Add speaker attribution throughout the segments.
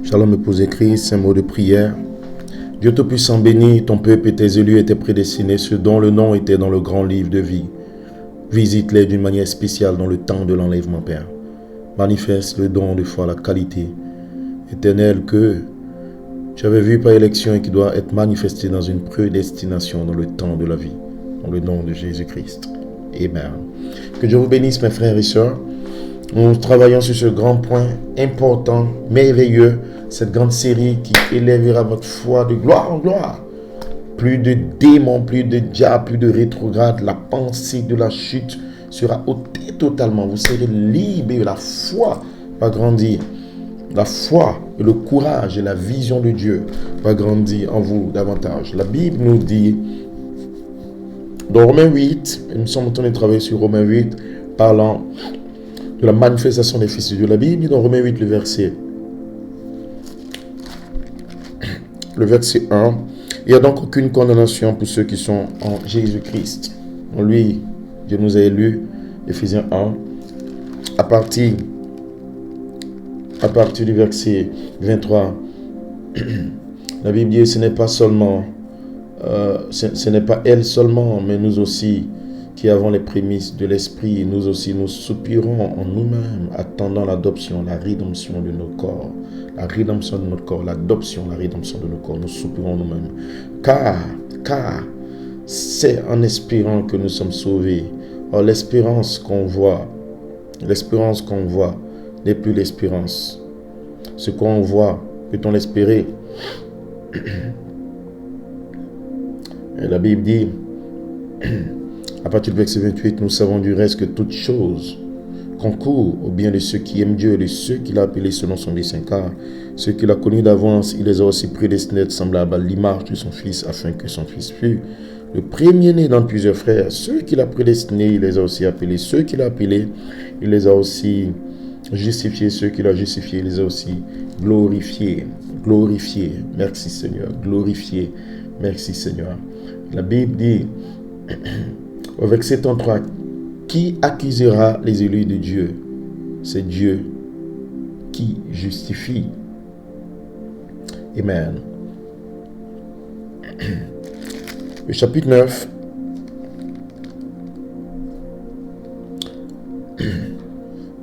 Speaker 1: Shalom, épouse Christ, un mot de prière. Dieu Tout-Puissant béni, ton peuple et tes élus étaient prédestinés, ceux dont le nom était dans le grand livre de vie. Visite-les d'une manière spéciale dans le temps de l'enlèvement, Père. Manifeste le don de foi, la qualité éternelle que tu avais vu par élection et qui doit être manifestée dans une prédestination dans le temps de la vie. Dans le nom de Jésus-Christ. Amen. Que Dieu vous bénisse, mes frères et sœurs. Nous travaillons sur ce grand point important, merveilleux, cette grande série qui élèvera votre foi de gloire en gloire. Plus de démons, plus de diables, plus de rétrogrades. La pensée de la chute sera ôtée totalement. Vous serez libre et la foi va grandir. La foi et le courage et la vision de Dieu va grandir en vous davantage. La Bible nous dit, dans Romains 8, nous sommes en train de travailler sur Romains 8, parlant de la manifestation des fils de Dieu. La Bible dit dans Romains 8, le verset 1, il n'y a donc aucune condamnation pour ceux qui sont en Jésus-Christ. En lui, Dieu nous a élus, Éphésiens 1, à partir du verset 23. La Bible dit, ce n'est pas elle seulement, mais nous aussi, qui avons les prémices de l'Esprit, nous aussi, nous soupirons en nous-mêmes, attendant l'adoption, la rédemption de nos corps. La rédemption de notre corps, l'adoption, la rédemption de nos corps. Nous soupirons en nous-mêmes. Car, c'est en espérant que nous sommes sauvés. Or, l'espérance qu'on voit n'est plus l'espérance. Ce qu'on voit, peut-on l'espérer? Et la Bible dit, à partir du verset 28, nous savons du reste que toutes choses concourent au bien de ceux qui aiment Dieu et de ceux qu'il a appelés selon son dessein. Car ceux qu'il a connus d'avance, il les a aussi prédestinés d'être semblables à l'image de son Fils, afin que son Fils fût le premier-né dans plusieurs frères. Ceux qu'il a prédestinés, il les a aussi appelés. Ceux qu'il a appelés, il les a aussi justifiés. Ceux qu'il a justifiés, il les a aussi glorifiés. Glorifiés. Merci Seigneur. Glorifiés. Merci Seigneur. La Bible dit, au verset 33, qui accusera les élus de Dieu? C'est Dieu qui justifie. Amen. Le chapitre 9.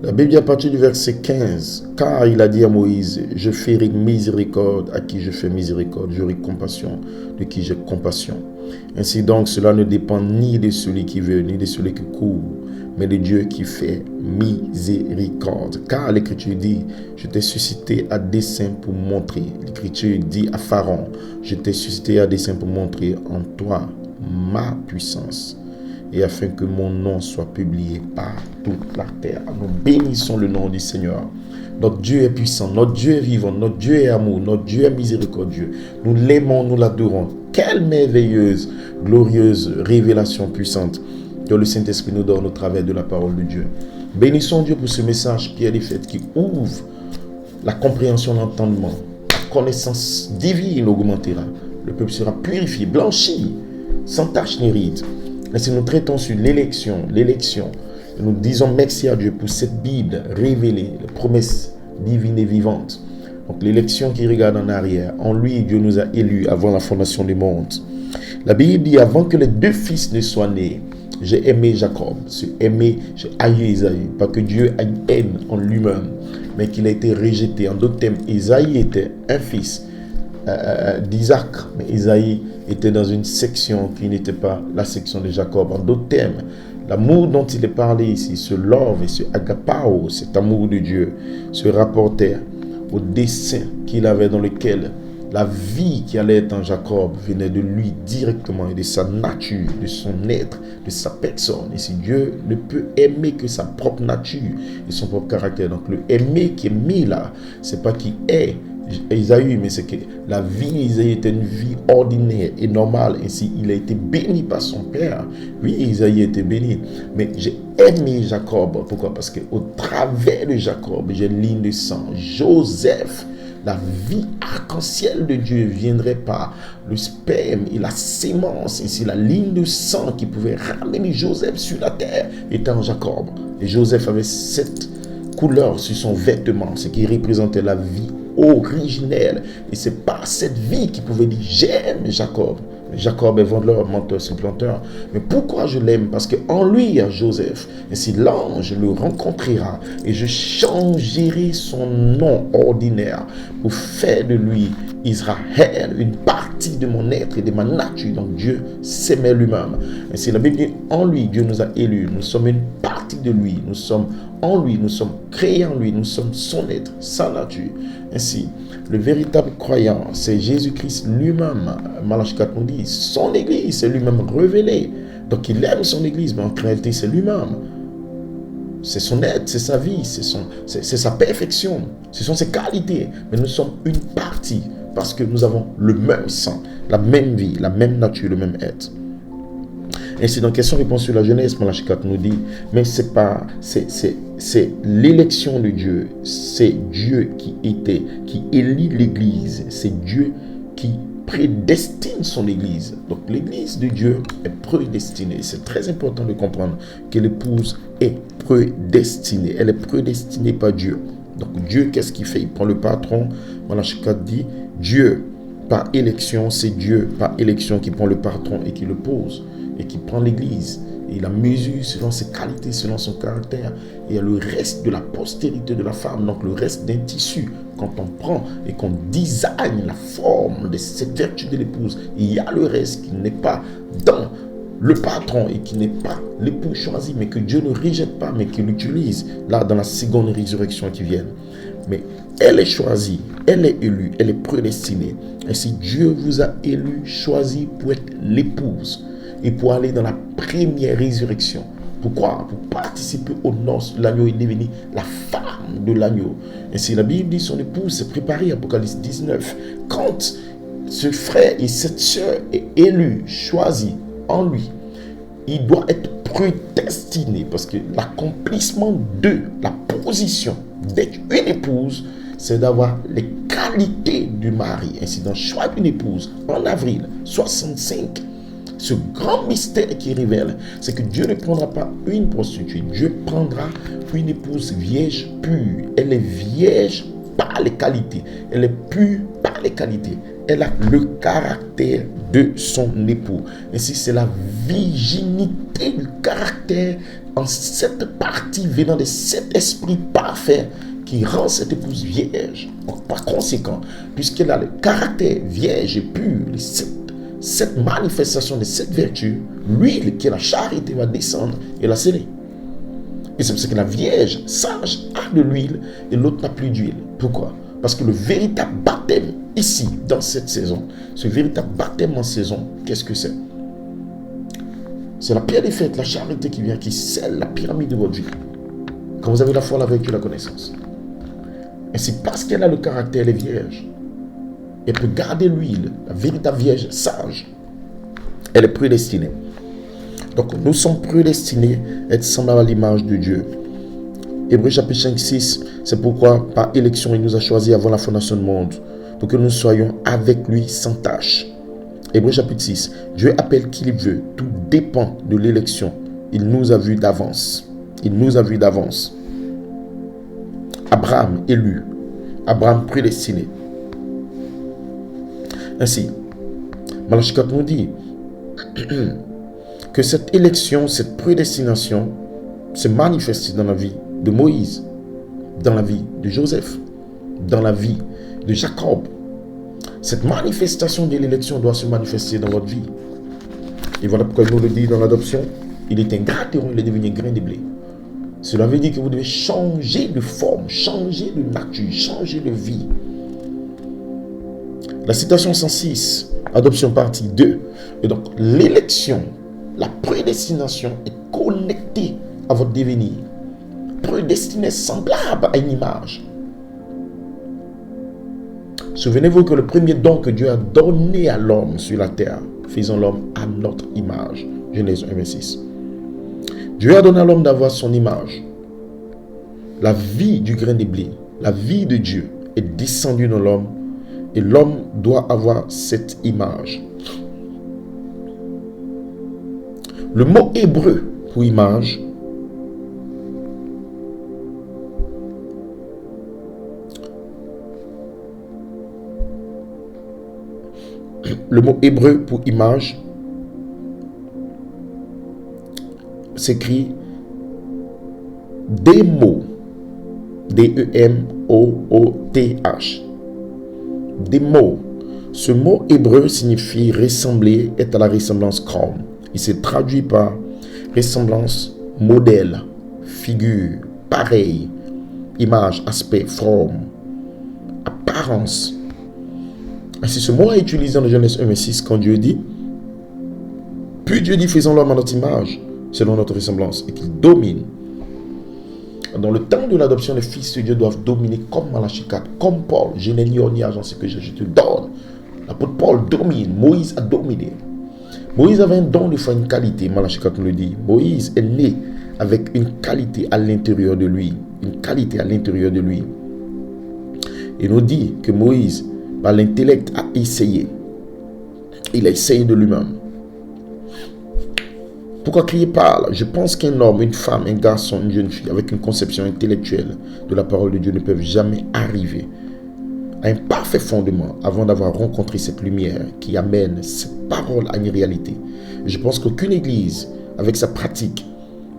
Speaker 1: La Bible dit à partir du verset 15, car il a dit à Moïse, je ferai miséricorde à qui je fais miséricorde, j'aurai compassion de qui j'ai compassion. Ainsi donc, cela ne dépend ni de celui qui veut, ni de celui qui court, mais de Dieu qui fait miséricorde. Car l'Écriture dit, je t'ai suscité à dessein pour montrer. L'Écriture dit à Pharaon, je t'ai suscité à dessein pour montrer en toi ma puissance, et afin que mon nom soit publié par toute la terre. Nous bénissons le nom du Seigneur. Notre Dieu est puissant, notre Dieu est vivant, notre Dieu est amour, notre Dieu est miséricordieux. Nous l'aimons, nous l'adorons. Quelle merveilleuse, glorieuse révélation puissante que le Saint-Esprit nous donne au travers de la parole de Dieu. Bénissons Dieu pour ce message qui est le fait, qui ouvre la compréhension, l'entendement. La connaissance divine augmentera. Le peuple sera purifié, blanchi, sans tache ni ride. Et si nous traitons sur l'élection, nous disons merci à Dieu pour cette Bible révélée, les promesses divines et vivantes. Donc l'élection qui regarde en arrière, en lui Dieu nous a élus avant la fondation du monde. La Bible dit, avant que les deux fils ne soient nés, j'ai aimé Jacob, j'ai haï Isaïe, pas que Dieu a une haine en lui-même, mais qu'il a été rejeté. En d'autres termes, Isaïe était un fils d'Isaac, mais Isaïe était dans une section qui n'était pas la section de Jacob. En d'autres termes, l'amour dont il est parlé ici, ce love et ce agapao, cet amour de Dieu, se rapportait au dessein qu'il avait dans lequel la vie qui allait être en Jacob venait de lui directement et de sa nature, de son être, de sa personne. Et si Dieu ne peut aimer que sa propre nature et son propre caractère, donc le aimer qui est mis là, c'est pas qui est Isaïe, mais c'est que la vie d'Isaïe était une vie ordinaire et normale. Ainsi, il a été béni par son père. Oui, Isaïe était béni. Mais j'ai aimé Jacob. Pourquoi? Parce qu'au travers de Jacob, j'ai une ligne de sang. Joseph, la vie arc-en-ciel de Dieu viendrait par le sperme et la sémence. Ainsi, la ligne de sang qui pouvait ramener Joseph sur la terre était en Jacob. Et Joseph avait cette couleur sur son vêtement, ce qui représentait la vie originel. Et c'est par cette vie qu'il pouvait dire, j'aime Jacob. Jacob est vendeur, menteur, supplanteur. Mais pourquoi je l'aime? Parce qu'en lui, il y a Joseph. Et si l'ange le rencontrera, et je changerai son nom ordinaire pour faire de lui Israël, une partie de mon être et de ma nature. Donc Dieu s'aimait lui-même. Et si la Bible dit, en lui, Dieu nous a élus. Nous sommes une partie de lui. Nous sommes en lui, nous sommes créés en lui. Nous sommes son être, sa nature. Ainsi, le véritable croyant, c'est Jésus-Christ lui-même. Malachie 4 nous dit, son église, c'est lui-même révélé. Donc il aime son église, mais en réalité, c'est lui-même. C'est son être, c'est sa vie, c'est sa perfection. Ce sont ses qualités. Mais nous sommes une partie parce que nous avons le même sang, la même vie, la même nature, le même être. Ainsi, dans question-réponse sur la Genèse, Malachie 4 nous dit, mais c'est l'élection de Dieu. C'est Dieu qui élit l'Église. C'est Dieu qui prédestine son Église. Donc l'Église de Dieu est prédestinée. C'est très important de comprendre que l'épouse est prédestinée. Elle est prédestinée par Dieu. Donc Dieu, qu'est-ce qu'il fait? Il prend le patron. Malachie 4 dit, Dieu, par élection, c'est Dieu par élection qui prend le patron et qui le pose. Et qui prend l'église, et il la mesure selon ses qualités, selon son caractère. Et il y a le reste de la postérité de la femme, donc le reste d'un tissu. Quand on prend et qu'on design la forme de cette vertu de l'épouse, il y a le reste qui n'est pas dans le patron et qui n'est pas l'époux choisi, mais que Dieu ne rejette pas, mais qu'il utilise là dans la seconde résurrection qui vient. Mais elle est choisie, elle est élue, elle est prédestinée. Et si Dieu vous a élu, choisi pour être l'épouse, et pour aller dans la première résurrection. Pourquoi? Pour participer aux noces de l'agneau et devenir la femme de l'agneau. Et si la Bible dit son épouse s'est préparée, Apocalypse 19, quand ce frère et cette sœur est élu, choisi en lui, il doit être prédestiné parce que l'accomplissement de la position d'être une épouse, c'est d'avoir les qualités du mari. Ainsi, dans le choix d'une épouse, en avril 65, ce grand mystère qui révèle, c'est que Dieu ne prendra pas une prostituée. Dieu prendra une épouse vierge pure. Elle est vierge par les qualités. Elle est pure par les qualités. Elle a le caractère de son époux. Ainsi, c'est la virginité du caractère en cette partie venant de cet esprit parfait qui rend cette épouse vierge. Donc, par conséquent, puisqu'elle a le caractère vierge et pur, cette manifestation de cette vertu, l'huile qui est la charité va descendre et la sceller. Et c'est pour ça que la Vierge sage a de l'huile et l'autre n'a plus d'huile. Pourquoi? Parce que le véritable baptême ici, dans cette saison, ce véritable baptême en saison, qu'est-ce que c'est? C'est la pierre des fêtes, la charité qui vient, qui scelle la pyramide de votre vie. Quand vous avez la foi, la vertu, la connaissance. Et c'est parce qu'elle a le caractère, elle est vierge. Elle peut garder l'huile, la véritable vierge sage. Elle est prédestinée. Donc, nous sommes prédestinés à être semblables à l'image de Dieu. Hébreux chapitre 5, 6, c'est pourquoi, par élection, il nous a choisis avant la fondation du monde, pour que nous soyons avec lui sans tâche. Hébreux chapitre 6, Dieu appelle qui il veut. Tout dépend de l'élection. Il nous a vus d'avance. Il nous a vus d'avance. Abraham élu. Abraham prédestiné. Ainsi, Malachie 4 nous dit que cette élection, cette prédestination s'est manifestée dans la vie de Moïse, dans la vie de Joseph, dans la vie de Jacob. Cette manifestation de l'élection doit se manifester dans votre vie. Et voilà pourquoi il nous le dit dans l'adoption. Il est un gratteron, il est devenu grain de blé. Cela veut dire que vous devez changer de forme, changer de nature, changer de vie. La citation 106, adoption partie 2. Et donc, l'élection, la prédestination est connectée à votre devenir. Prédestiné semblable à une image. Souvenez-vous que le premier don que Dieu a donné à l'homme sur la terre, faisant l'homme à notre image. Genèse 1, 26. Dieu a donné à l'homme d'avoir son image. La vie du grain de blé, la vie de Dieu est descendue dans l'homme. Et l'homme doit avoir cette image. Le mot hébreu pour image Le mot hébreu pour image s'écrit démo, D-E-M-O-O-T-H. Démo. Ce mot hébreu signifie ressembler, être à la ressemblance comme. Il se traduit par ressemblance, modèle, figure, pareil, image, aspect, forme, apparence. Ainsi, ce mot est utilisé dans Genèse 1:6 quand Dieu dit, puis Dieu dit, faisons l'homme à notre image, selon notre ressemblance, et qu'il domine. Dans le temps de l'adoption, les fils de Dieu doivent dominer comme Malachie 4, comme Paul. Je n'ai ni or ni argent, ce que je te donne. L'apôtre Paul domine, Moïse a dominé. Moïse avait un don de foi, une qualité, Malachie 4 nous le dit. Moïse est né avec une qualité à l'intérieur de lui. Une qualité à l'intérieur de lui. Il nous dit que Moïse, par l'intellect, a essayé. Il a essayé de lui-même. Pourquoi crier parle? Je pense qu'un homme, une femme, un garçon, une jeune fille, avec une conception intellectuelle de la parole de Dieu ne peuvent jamais arriver à un parfait fondement avant d'avoir rencontré cette lumière qui amène cette parole à une réalité. Je pense qu'aucune église, avec sa pratique,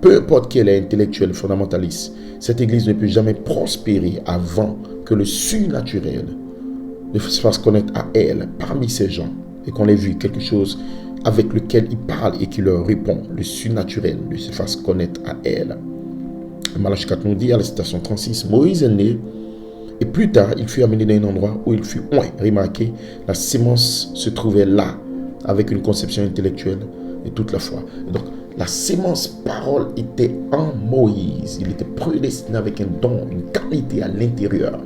Speaker 1: peu importe qu'elle est intellectuelle, fondamentaliste, cette église ne peut jamais prospérer avant que le surnaturel ne se fasse connaître à elle, parmi ces gens, et qu'on ait vu quelque chose avec lequel il parle et qui leur répond, le surnaturel ne se fasse connaître à elle. Malachie 4 nous dit à la citation 36, Moïse est né, et plus tard, il fut amené dans un endroit où il fut oint. Remarquez, la sémence se trouvait là, avec une conception intellectuelle et toute la foi. Et donc, la sémence parole était en Moïse. Il était prédestiné avec un don, une qualité à l'intérieur.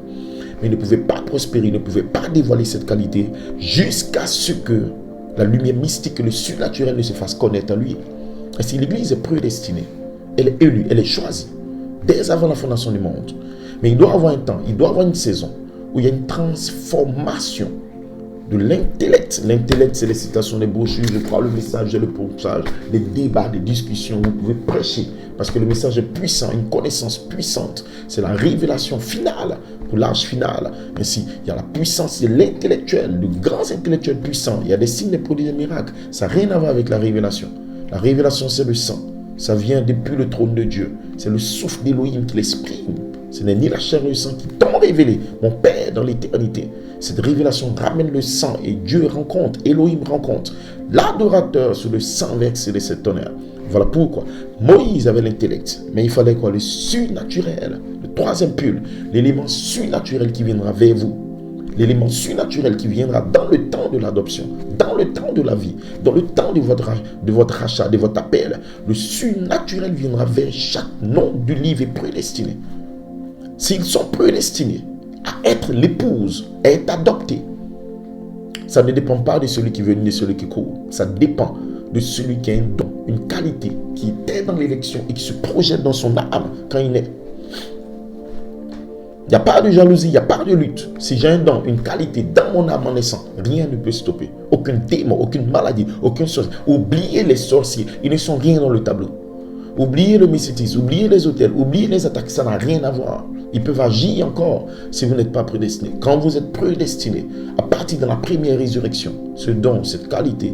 Speaker 1: Mais il ne pouvait pas prospérer, il ne pouvait pas dévoiler cette qualité jusqu'à ce que la lumière mystique et le surnaturel ne se fasse connaître à lui. Et si l'Église est prédestinée, elle est élue, elle est choisie, dès avant la fondation du monde. Mais il doit avoir un temps, il doit avoir une saison où il y a une transformation de l'intellect. L'intellect, c'est les citations, les brochures, je crois, le message, le pourcentage, les débats, les discussions. Vous pouvez prêcher parce que le message est puissant, une connaissance puissante. C'est la révélation finale, pour l'âge final. Ainsi, il y a la puissance de l'intellectuel, de grands intellectuels puissants. Il y a des signes, des prodiges, des miracles. Ça n'a rien à voir avec la révélation. La révélation, c'est le sang. Ça vient depuis le trône de Dieu. C'est le souffle d'Élohim qui l'exprime. Ce n'est ni la chair ni le sang qui t'ont révélé, mon Père dans l'éternité. Cette révélation ramène le sang et Dieu rencontre, Elohim rencontre l'adorateur sur le sang versé de cet honneur. Voilà pourquoi Moïse avait l'intellect, mais il fallait quoi? Le surnaturel, le troisième pull, l'élément surnaturel qui viendra vers vous. L'élément surnaturel qui viendra dans le temps de l'adoption, dans le temps de la vie, dans le temps de votre rachat, de votre appel. Le surnaturel viendra vers chaque nom du livre et prédestiné. S'ils sont prédestinés à être l'épouse, à être adoptés, ça ne dépend pas de celui qui veut ni de celui qui court. Ça dépend de celui qui a un don, une qualité, qui était dans l'élection et qui se projette dans son âme quand il est. Il n'y a pas de jalousie, il n'y a pas de lutte. Si j'ai un don, une qualité dans mon âme en naissant, rien ne peut stopper. Aucun démon, aucune maladie, aucun sorcier. Oubliez les sorciers, ils ne sont rien dans le tableau. Oubliez le mysticisme, oubliez les hôtels, oubliez les attaques, ça n'a rien à voir. Ils peuvent agir encore si vous n'êtes pas prédestiné. Quand vous êtes prédestiné, à partir de la première résurrection, ce don, cette qualité,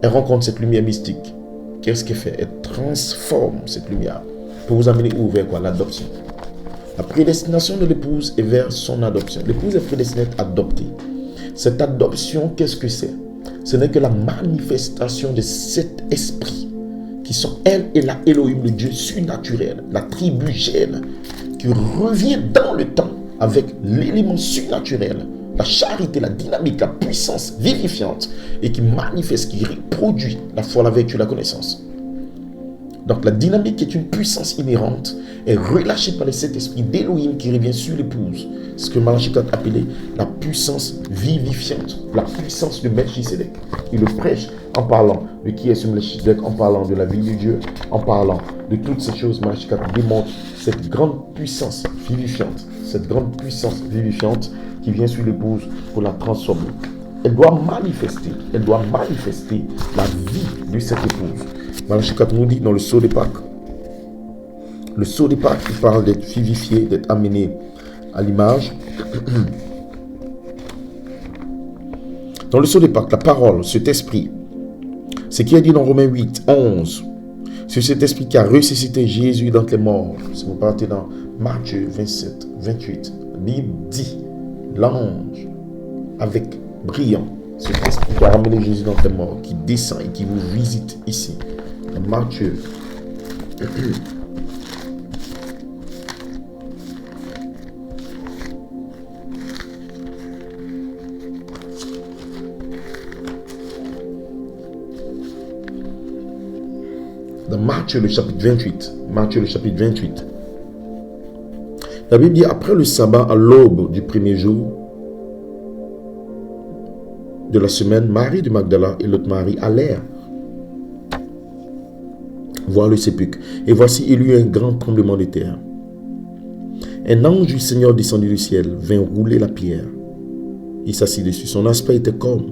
Speaker 1: elle rencontre cette lumière mystique. Qu'est-ce qu'elle fait? Elle transforme cette lumière pour vous amener où? Vers quoi? L'adoption. La prédestination de l'épouse est vers son adoption. L'épouse est prédestinée à être adoptée. Cette adoption, qu'est-ce que c'est? Ce n'est que la manifestation de cet esprit qui sont elle et la Elohim, le Dieu surnaturel, la tribugène, qui revient dans le temps avec l'élément surnaturel, la charité, la dynamique, la puissance vivifiante, et qui manifeste, qui reproduit la foi, la vertu, la connaissance. Donc la dynamique est une puissance inhérente, est relâchée par le Saint-Esprit d'Elohim qui revient sur l'épouse. C'est ce que Malachie 4 appelait la puissance vivifiante, la puissance de Melchisédek. Il le prêche en parlant de qui est ce Melchisédek, en parlant de la vie de Dieu, en parlant de toutes ces choses. Malachie 4 démontre cette grande puissance vivifiante, qui vient sur l'épouse pour la transformer. Elle doit manifester la vie de cette épouse. Malachie 4 nous dit dans le sceau de Pâques. Le sceau de Pâques, il parle d'être vivifié, d'être amené à l'image. Dans le sceau des Pâques, la parole, cet esprit, ce qui est dit dans Romains 8, 11, c'est cet esprit qui a ressuscité Jésus d'entre les morts. Si vous partez dans Matthieu 27, 28, la Bible dit, l'ange avec brillant, cet esprit qui a ramené Jésus d'entre les morts, qui descend et qui vous visite ici. Dans Matthieu. Dans Matthieu le chapitre 28. Matthieu le chapitre 28. La Bible dit, après le sabbat, à l'aube du premier jour de la semaine, Marie de Magdala et l'autre Marie allèrent voir le sépulcre. Et voici, il y eut un grand tremblement de terre. Un ange du Seigneur descendu du ciel vint rouler la pierre. Il s'assit dessus. Son aspect était comme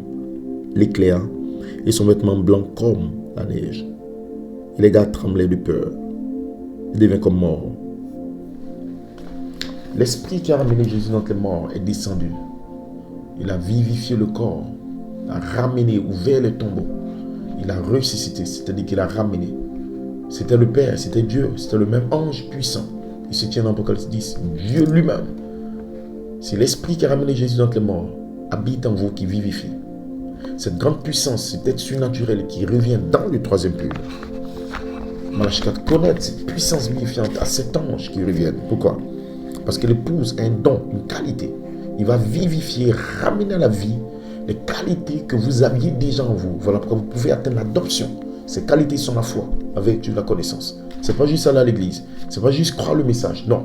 Speaker 1: l'éclair et son vêtement blanc comme la neige. Et les gars tremblaient de peur. Ils devenaient comme morts. L'esprit qui a ramené Jésus d'entre les morts est descendu. Il a vivifié le corps. Il a ramené, ouvert les tombeaux. Il a ressuscité, c'est-à-dire qu'il a ramené. C'était le Père, c'était Dieu, c'était le même ange puissant. Il se tient dans Apocalypse 10, Dieu lui-même. C'est l'esprit qui a ramené Jésus d'entre les morts, habite en vous, qui vivifie. Cette grande puissance, cet être surnaturel qui revient dans le troisième pur. Malachie 4 connaît cette puissance vivifiante à cet ange qui revient. Pourquoi? Parce que l'épouse a un don, une qualité. Il va vivifier, ramener à la vie les qualités que vous aviez déjà en vous. Voilà pourquoi vous pouvez atteindre l'adoption. Ces qualités sont la foi, la vertu, la connaissance. Ce n'est pas juste aller à l'église. Ce n'est pas juste croire le message. Non.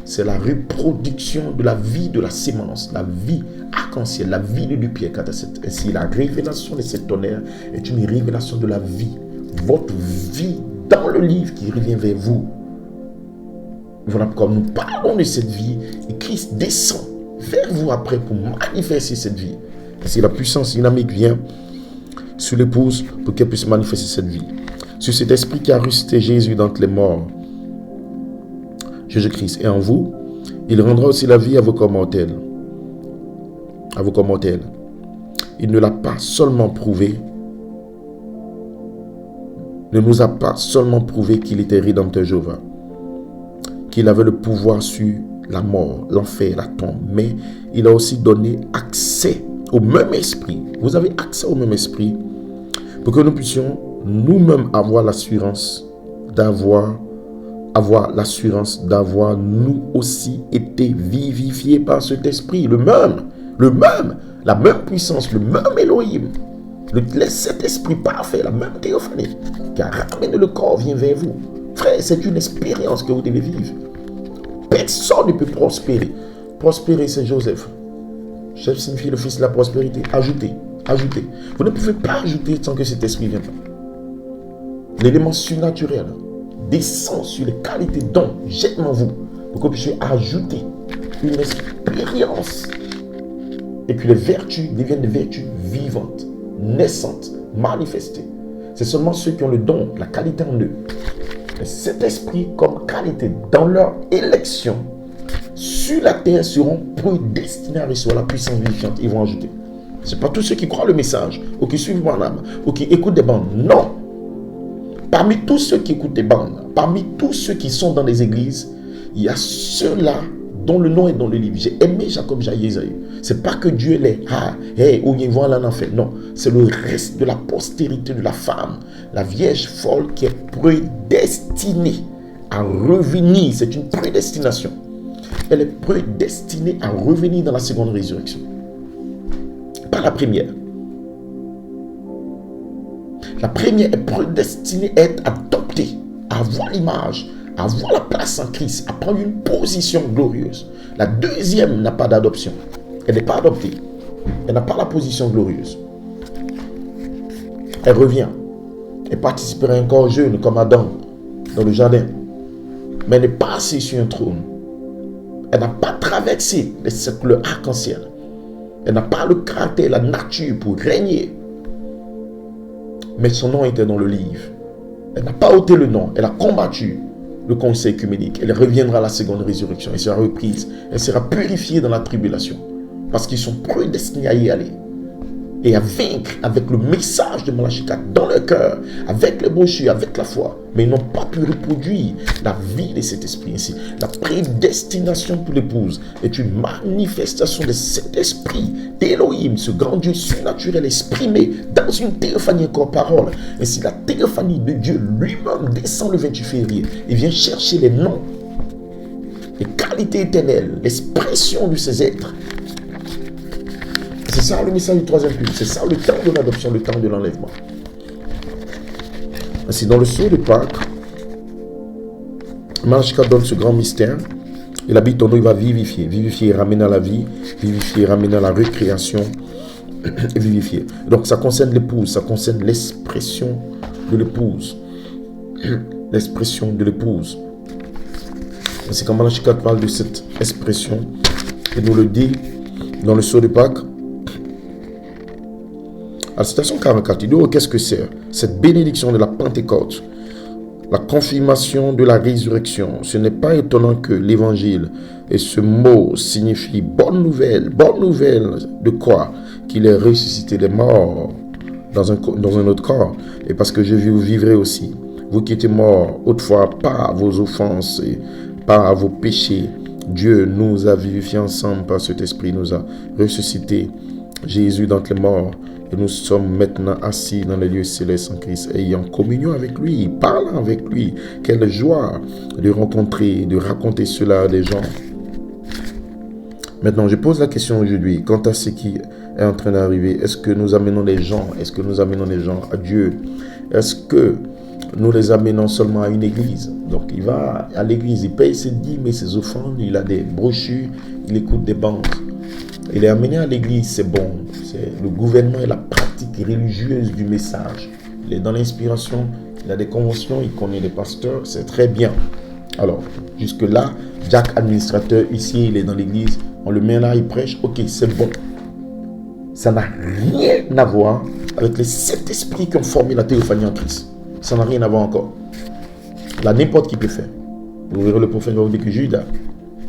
Speaker 1: C'est la reproduction de la vie de la sémence, la vie arc-en-ciel, la vie de Pierre 4-7. Ainsi, la révélation de cet tonnerre est une révélation de la vie. Votre vie dans le livre qui revient vers vous. Voilà pourquoi nous parlons de cette vie et Christ descend vers vous après pour manifester cette vie. Ainsi, la puissance dynamique vient sur l'épouse pour qu'elle puisse manifester cette vie. Sur cet esprit qui a ressuscité Jésus d'entre les morts, Jésus-Christ est en vous, il rendra aussi la vie à vos corps mortels. À vos corps mortels. Il ne l'a pas seulement prouvé, ne nous a pas seulement prouvé qu'il était rédempteur Jéhovah, qu'il avait le pouvoir sur la mort, l'enfer, la tombe, mais il a aussi donné accès au même esprit. Vous avez accès au même esprit pour que nous puissions nous-mêmes avoir l'assurance d'avoir nous aussi été vivifiés par cet esprit, le même, la même puissance, le même Elohim, cet esprit parfait, la même théophanie qui a ramené le corps vient vers vous. Frère, c'est une expérience que vous devez vivre. Personne ne peut prospérer. Prospérer, c'est Joseph. Chef signifie le fils de la prospérité. Ajouter. Vous ne pouvez pas ajouter sans que cet esprit vienne. L'élément surnaturel descend sur les qualités dont jette en vous pour que vous puissiez ajouter une expérience. Et puis les vertus deviennent des vertus vivantes, naissantes, manifestées. C'est seulement ceux qui ont le don, la qualité en eux. Et cet esprit comme qualité dans leur élection sur la terre seront prédestinés à recevoir la puissance vivifiante. Ils vont ajouter. Ce n'est pas tous ceux qui croient le message, ou qui suivent mon âme, ou qui écoutent des bandes. Non. Parmi tous ceux qui écoutent des bandes, parmi tous ceux qui sont dans les églises, il y a ceux-là dont le nom est dans le livre. J'ai aimé Jacob, Jaïe, Esaü. Ce n'est pas que Dieu les ou ils vont aller en enfer. Non, c'est le reste de la postérité de la femme, la vierge folle qui est prédestinée à revenir. C'est une prédestination. Elle est prédestinée à revenir dans la seconde résurrection. Pas la première. La première est prédestinée à être adoptée, à avoir l'image, à avoir la place en Christ, à prendre une position glorieuse. La deuxième n'a pas d'adoption. Elle n'est pas adoptée. Elle n'a pas la position glorieuse. Elle revient. Elle participera encore jeune comme Adam dans le jardin. Mais elle n'est pas assise sur un trône. Elle n'a pas traversé les cercles arc-en-ciel. Elle n'a pas le caractère, la nature pour régner. Mais son nom était dans le livre. Elle n'a pas ôté le nom. Elle a combattu le conseil œcuménique. Elle reviendra à la seconde résurrection. Elle sera reprise. Elle sera purifiée dans la tribulation. Parce qu'ils sont prédestinés à y aller. et à vaincre avec le message de Malachie 4 dans leur cœur, avec les brochures, avec la foi. Mais ils n'ont pas pu reproduire la vie de cet esprit ainsi. La prédestination pour l'épouse est une manifestation de cet esprit d'Élohim, ce grand Dieu surnaturel exprimé dans une théophanie encore parole. Ainsi, la théophanie de Dieu lui-même descend le 28 février et vient chercher les noms, les qualités éternelles, l'expression de ces êtres. C'est ça le message du troisième culte. C'est ça le temps de l'adoption, le temps de l'enlèvement. Ainsi, dans le sceau de Pâques, Malachie 4 donne ce grand mystère. Il habite en nous, il va vivifier. Vivifier et ramener à la vie. Vivifier et ramener à la récréation. Et vivifier. Donc ça concerne l'épouse. Ça concerne l'expression de l'épouse. L'expression de l'épouse. C'est quand Malachie 4 parle de cette expression. Il nous le dit dans le sceau de Pâques. À la citation 44, il dit, oh, qu'est-ce que c'est? Cette bénédiction de la Pentecôte, la confirmation de la résurrection. Ce n'est pas étonnant que l'évangile et ce mot signifie bonne nouvelle. Bonne nouvelle de quoi? Qu'il est ressuscité des morts dans un autre corps. Et parce que je vous vivrai aussi. Vous qui étiez morts autrefois par vos offenses et par vos péchés, Dieu nous a vivifiés ensemble par cet esprit, nous a ressuscité Jésus d'entre les morts. Et nous sommes maintenant assis dans les lieux célestes en Christ, ayant communion avec lui, parlant avec lui. Quelle joie de rencontrer, de raconter cela à des gens. Maintenant, je pose la question aujourd'hui, quant à ce qui est en train d'arriver, est-ce que nous amenons les gens, à Dieu? Est-ce que nous les amenons seulement à une église? Donc, il va à l'église, il paye ses dîmes et ses offrandes, il a des brochures, il écoute des bandes. Il est amené à l'église, c'est bon. C'est le gouvernement et la pratique religieuse du message. Il est dans l'inspiration, il a des conventions, il connaît les pasteurs, c'est très bien. Alors, jusque-là, Jack, administrateur, ici, il est dans l'église, on le met là, il prêche, ok, c'est bon. Ça n'a rien à voir avec les 7 esprits qui ont formé la théophanie en Christ. Ça n'a rien à voir encore. Là, n'importe qui peut faire. Vous verrez le prophète va vous dire que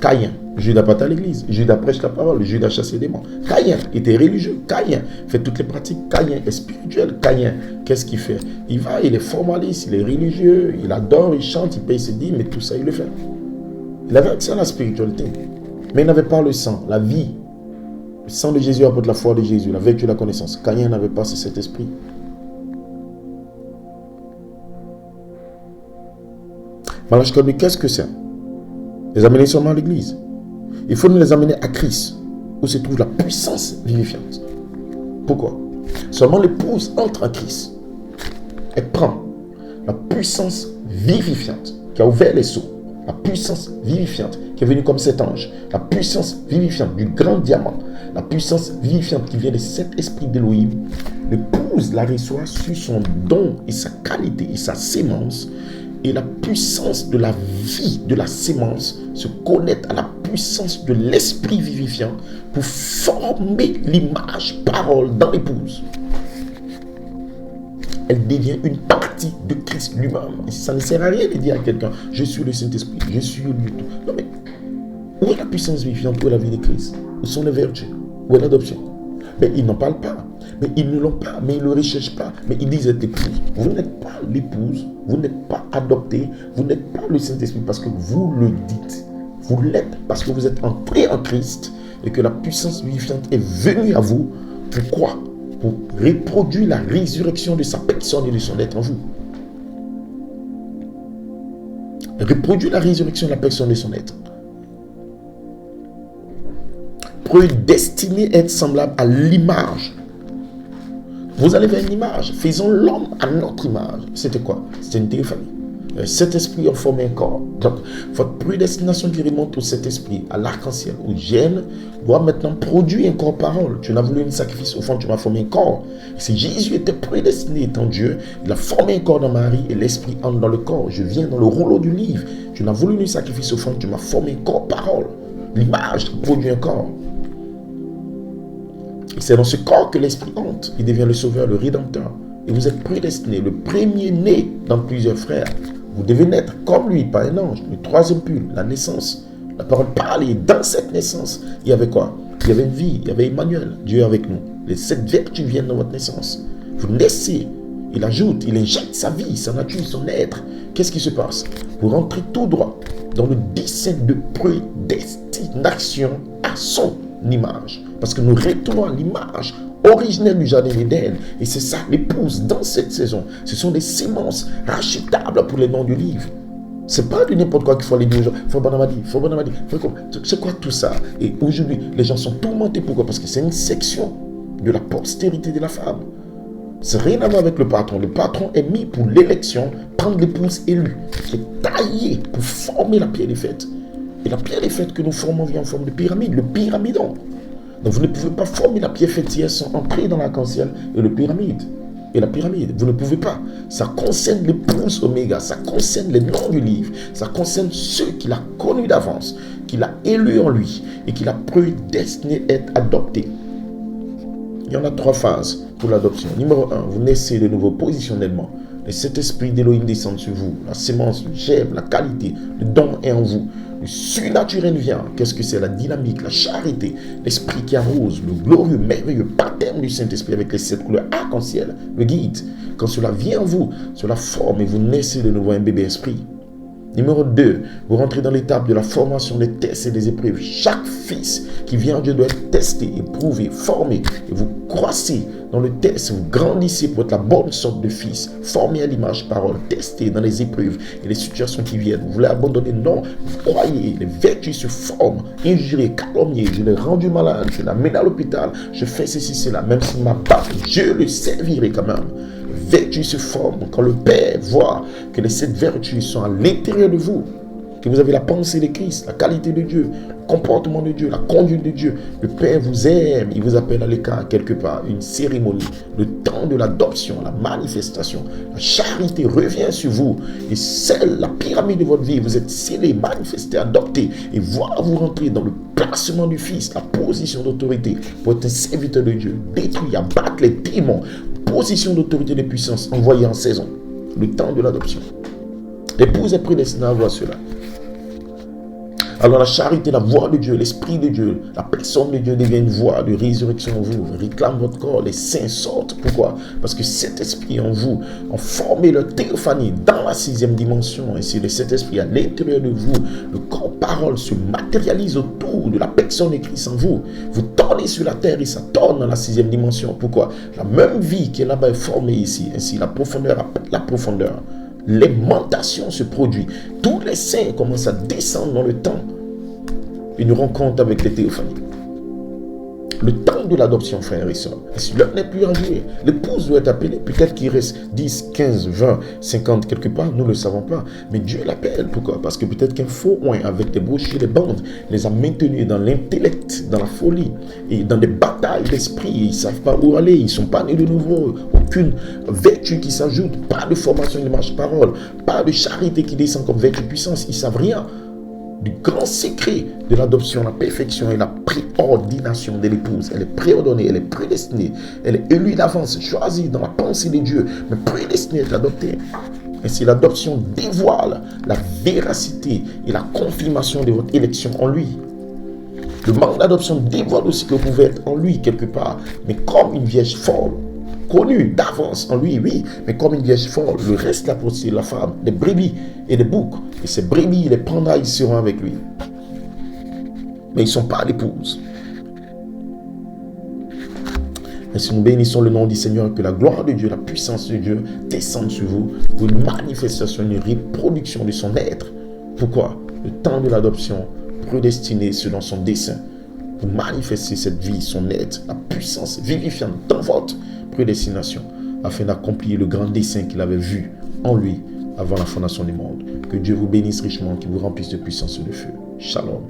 Speaker 1: Caïn, Judas pas à l'église, Judas prêche la parole, Judas chasse les démons. Caïn était religieux, Caïn fait toutes les pratiques, Caïn est spirituel, Caïn, qu'est-ce qu'il fait? Il va, il est formaliste, il est religieux, il adore, il chante, il paye ses dîmes, mais tout ça il le fait. Il avait accès à la spiritualité, mais il n'avait pas le sang, la vie. Le sang de Jésus apporte la foi de Jésus, la vertu, la connaissance. Caïn n'avait pas cet esprit. Malachie 4, qu'est-ce que c'est? Les amener seulement à l'église. Il faut nous les amener à Christ, où se trouve la puissance vivifiante. Pourquoi? Seulement l'épouse entre en Christ. Elle prend la puissance vivifiante qui a ouvert les seaux. La puissance vivifiante qui est venue comme cet ange. La puissance vivifiante du grand diamant. La puissance vivifiante qui vient de cet esprit d'Élohim. L'épouse la reçoit sur son don et sa qualité et sa sémence. Et la puissance de la vie, de la sémence, se connecte à la puissance de l'esprit vivifiant pour former l'image parole dans l'épouse. Elle devient une partie de Christ lui-même. Et ça ne sert à rien de dire à quelqu'un, je suis le Saint-Esprit, je suis lui tout. Non mais, où est la puissance vivifiante? Où est la vie de Christ? Où sont les vertus? Où est l'adoption? Mais ils n'en parlent pas. Mais ils ne l'ont pas, mais ils ne le recherchent pas. Mais ils disent être épouse. Vous n'êtes pas l'épouse, vous n'êtes pas adopté, vous n'êtes pas le Saint-Esprit parce que vous le dites. Vous l'êtes parce que vous êtes entré en Christ et que la puissance vivifiante est venue à vous. Pourquoi? Pour reproduire la résurrection de sa personne et de son être en vous. Reproduire la résurrection de la personne et de son être. Prédestiné à être semblable à l'image. Vous allez vers une image. Faisons l'homme à notre image. C'était quoi? C'était une théophanie. Cet esprit a formé un corps. Donc, votre prédestination qui remonte au cet esprit, à l'arc-en-ciel, au gène, doit maintenant produire un corps parole. Tu n'as voulu un sacrifice, au fond, tu m'as formé un corps. Si Jésus était prédestiné étant Dieu, il a formé un corps dans Marie et l'esprit entre dans le corps. Je viens dans le rouleau du livre. Tu n'as voulu un sacrifice, au fond, tu m'as formé un corps parole. L'image produit un corps. Et c'est dans ce corps que l'esprit entre. Il devient le sauveur, le rédempteur. Et vous êtes prédestiné, le premier-né dans plusieurs frères. Vous devez naître comme lui, pas un ange. Le troisième pull, la naissance. La parole parle et dans cette naissance, il y avait quoi? il y avait une vie, il y avait Emmanuel, Dieu est avec nous. Les 7 vertus viennent dans votre naissance. Vous naissez, il ajoute, il injecte sa vie, sa nature, son être. Qu'est-ce qui se passe? Vous rentrez tout droit dans le dessein de prédestination à son image. Parce que nous retournons à l'image originelle du jardin d'Éden. Et c'est ça l'épouse dans cette saison. Ce sont des semences rachetables pour les noms du livre. C'est pas de n'importe quoi qu'il faut aller dire aux gens. Faut Bonamadi. C'est quoi tout ça? Et aujourd'hui, les gens sont tourmentés. Pourquoi? Parce que c'est une section de la postérité de la femme. C'est rien à voir avec le patron. Le patron est mis pour l'élection, prendre l'épouse élue, qui est taillée pour former la pierre des fêtes. Et la pierre des fêtes que nous formons vient en forme de pyramide, le pyramidon. Donc vous ne pouvez pas former la pierre fêtière sans entrer dans l'arc-en-ciel et le pyramide. Et la pyramide, vous ne pouvez pas. Ça concerne l'épouse Oméga, ça concerne les noms du livre, ça concerne ceux qu'il a connus d'avance, qu'il a élus en lui et qu'il a prédestiné à être adoptés. Il y en a 3 phases pour l'adoption. Numéro 1, vous naissez de nouveau positionnellement. Le Saint-Esprit d'Élohim descend sur vous. La sémence, le germe, la qualité, le don est en vous. Le surnaturel vient. Qu'est-ce que c'est? La dynamique, la charité, l'esprit qui arrose, le glorieux, merveilleux baptême du Saint-Esprit avec les 7 couleurs arc-en-ciel, le guide. Quand cela vient en vous, cela forme et vous naissez de nouveau un bébé esprit. Numéro 2, vous rentrez dans l'étape de la formation des tests et des épreuves. Chaque fils qui vient en Dieu doit être testé, éprouvé, formé. Et vous croissez dans le test, vous grandissez pour être la bonne sorte de fils, formé à l'image parole, testé dans les épreuves et les situations qui viennent. Vous voulez abandonner? Non, vous croyez, les vertus se forment, injurés, calomniés, je l'ai rendu malade, je l'amène à l'hôpital, je fais ceci, cela, même s'il m'a battu, je le servirai quand même. Vertus se forment quand le Père voit que les 7 vertus sont à l'intérieur de vous, que vous avez la pensée de Christ, la qualité de Dieu, le comportement de Dieu, la conduite de Dieu. Le Père vous aime, il vous appelle à l'écart quelque part, une cérémonie, le temps de l'adoption, la manifestation. La charité revient sur vous et celle, la pyramide de votre vie, vous êtes scellé, manifesté, adopté et voilà vous rentrer dans le placement du Fils, la position d'autorité pour être un serviteur de Dieu, détruire, abattre les démons, position d'autorité de puissance envoyée en saison, le temps de l'adoption. L'épouse est prédestinée à voir cela. Alors la charité, la voix de Dieu, l'esprit de Dieu, la personne de Dieu devient une voix de résurrection en vous. Réclame votre corps, les saints sortent. Pourquoi? Parce que cet esprit en vous a formé leur théophanie dans la 6e dimension. Ainsi, le Saint-Esprit à l'intérieur de vous, le corps parole se matérialise autour de la personne de Christ en vous. Vous tournez sur la terre et ça tourne dans la 6e dimension. Pourquoi? La même vie qui est là-bas est formée ici. Ainsi, la profondeur appelle la profondeur. L'aimantation se produit. Tous les saints commencent à descendre dans le temps. Une rencontre avec les théophanies. Le temps de l'adoption, frères et sœurs. Si l'heure n'est plus en jouer, l'épouse doit être appelée. Peut-être qu'il reste 10, 15, 20, 50 quelque part. Nous ne le savons pas. Mais Dieu l'appelle. Pourquoi? Parce que peut-être qu'un faux oint avec des brochures, des bandes, les a maintenus dans l'intellect, dans la folie et dans des batailles d'esprit. Ils ne savent pas où aller. Ils ne sont pas nés de nouveau. Aucune vertu qui s'ajoute. Pas de formation de marche-parole. Pas de charité qui descend comme vertu de puissance. Ils ne savent rien du grand secret de l'adoption, la perfection et la préordination de l'épouse. Elle est préordonnée, elle est prédestinée, elle est élue d'avance, choisie dans la pensée de Dieu, mais prédestinée à être adoptée. Ainsi, l'adoption dévoile la véracité et la confirmation de votre élection en lui. Le manque d'adoption dévoile aussi que vous pouvez être en lui quelque part, mais comme une vierge folle, connue d'avance en lui, oui, mais comme une vierge folle, le reste la prostituée, la femme, des brebis et des boucs. Et ces brebis, les prendra, ils seront avec lui. Mais ils ne sont pas l'épouse. Et si nous bénissons le nom du Seigneur, que la gloire de Dieu, la puissance de Dieu descende sur vous pour une manifestation, une reproduction de son être. Pourquoi? Le temps de l'adoption prédestiné selon son dessein pour manifester cette vie, son être, la puissance vivifiante dans votre prédestination afin d'accomplir le grand dessein qu'il avait vu en lui avant la fondation du monde. Que Dieu vous bénisse richement, qu'il vous remplisse de puissance et de feu. Shalom.